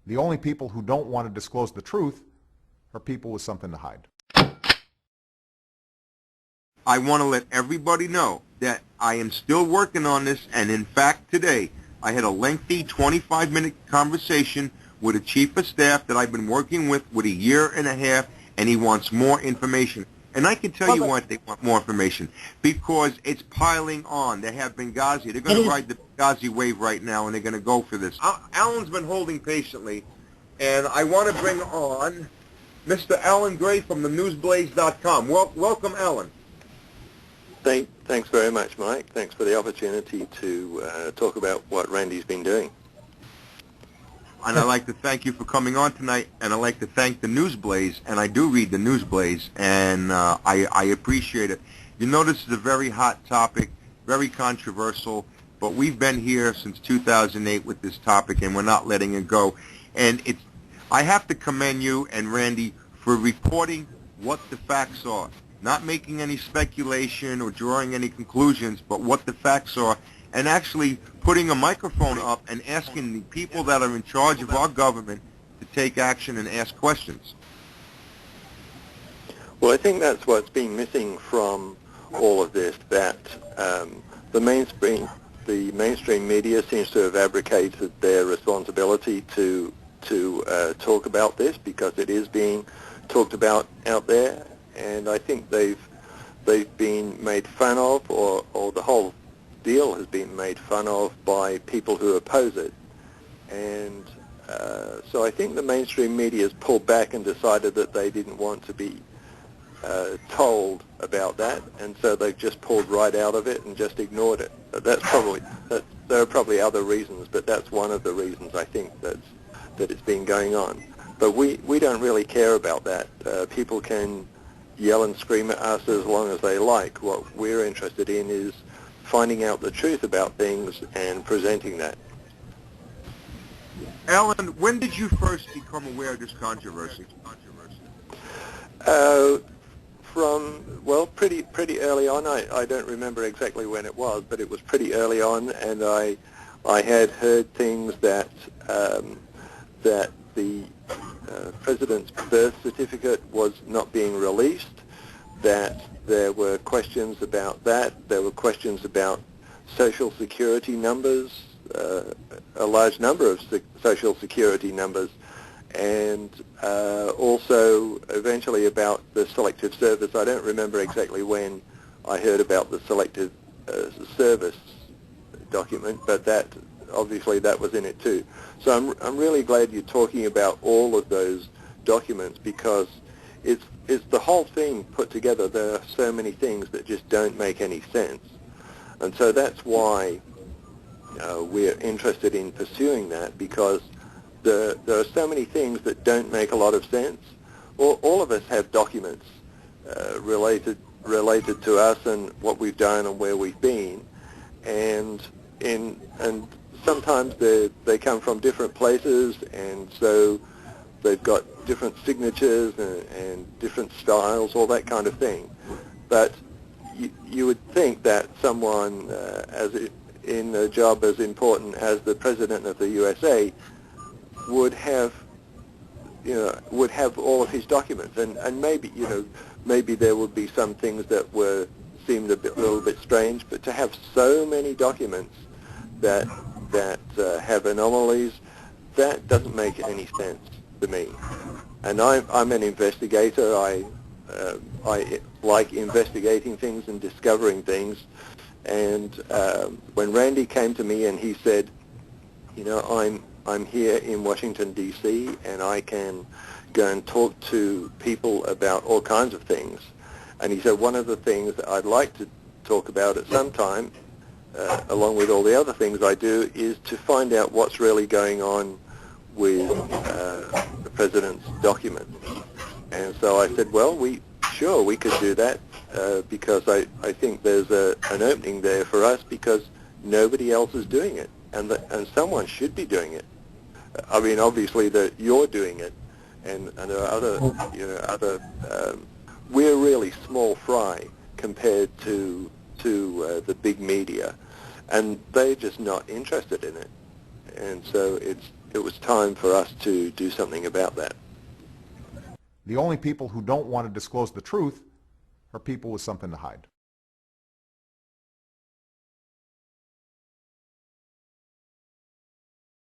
The only people who don't want to disclose the truth are people with something to hide. I want to let everybody know that I am still working on this, and in fact today I had a lengthy 25-minute conversation with a chief of staff that I've been working with a year and a half, and he wants more information. And I can tell you why they want more information. Because it's piling on. They have Benghazi. They're going to ride the Benghazi wave right now, and they're going to go for this. Alan's been holding patiently, and I want to bring on Mr. Alan Gray from the newsblaze.com. Welcome, Alan. Thanks very much, Mike. Thanks for the opportunity to talk about what Randy's been doing. And I'd like to thank you for coming on tonight, and I'd like to thank the Newsblaze, and I do read the Newsblaze, and I appreciate it. You know, this is a very hot topic, very controversial, but we've been here since 2008 with this topic, and we're not letting it go. And I have to commend you and Randy for reporting what the facts are, not making any speculation or drawing any conclusions, but what the facts are, and actually putting a microphone up and asking the people that are in charge of our government to take action and ask questions. Well, I think that's what's been missing from all of this, that the mainstream media seems to have abdicated their responsibility to talk about this, because it is being talked about out there, and I think they've been made fun of, or the whole deal has been made fun of by people who oppose it. And so I think the mainstream media has pulled back and decided that they didn't want to be told about that, and so they've just pulled right out of it and just ignored it. There are probably other reasons, but that's one of the reasons I think that it's been going on. But we don't really care about that. People can yell and scream at us as long as they like. What we're interested in is finding out the truth about things and presenting that. Alan, when did you first become aware of this controversy? Pretty early on. I don't remember exactly when it was, but it was pretty early on, and I had heard things that that the president's birth certificate was not being released, that there were questions about that. There were questions about Social Security numbers, a large number of Social Security numbers, and also eventually about the Selective Service. I don't remember exactly when I heard about the Selective Service document, but obviously that was in it too. So I'm really glad you're talking about all of those documents, because it's the whole thing put together. There are so many things that just don't make any sense, and so that's why we're interested in pursuing that, because there are so many things that don't make a lot of sense. All of us have documents related to us and what we've done and where we've been, and sometimes they come from different places, and so they've got different signatures and different styles, all that kind of thing. But you would think that someone in a job as important as the President of the USA would have all of his documents, and maybe there would be some things that seemed a little bit strange, but to have so many documents that have anomalies, that doesn't make any sense to me. And I'm an investigator. I like investigating things and discovering things. And when Randy came to me and he said, I'm here in Washington, D.C., and I can go and talk to people about all kinds of things. And he said, one of the things that I'd like to talk about at some time, along with all the other things I do, is to find out what's really going on with the President's documents. And so I said, well, we could do that, because I think there's an opening there for us, because nobody else is doing it, and someone should be doing it. I mean, obviously that you're doing it, and there are other. We're really small fry compared to the big media, and they're just not interested in it. And so it was time for us to do something about that. The only people who don't want to disclose the truth are people with something to hide.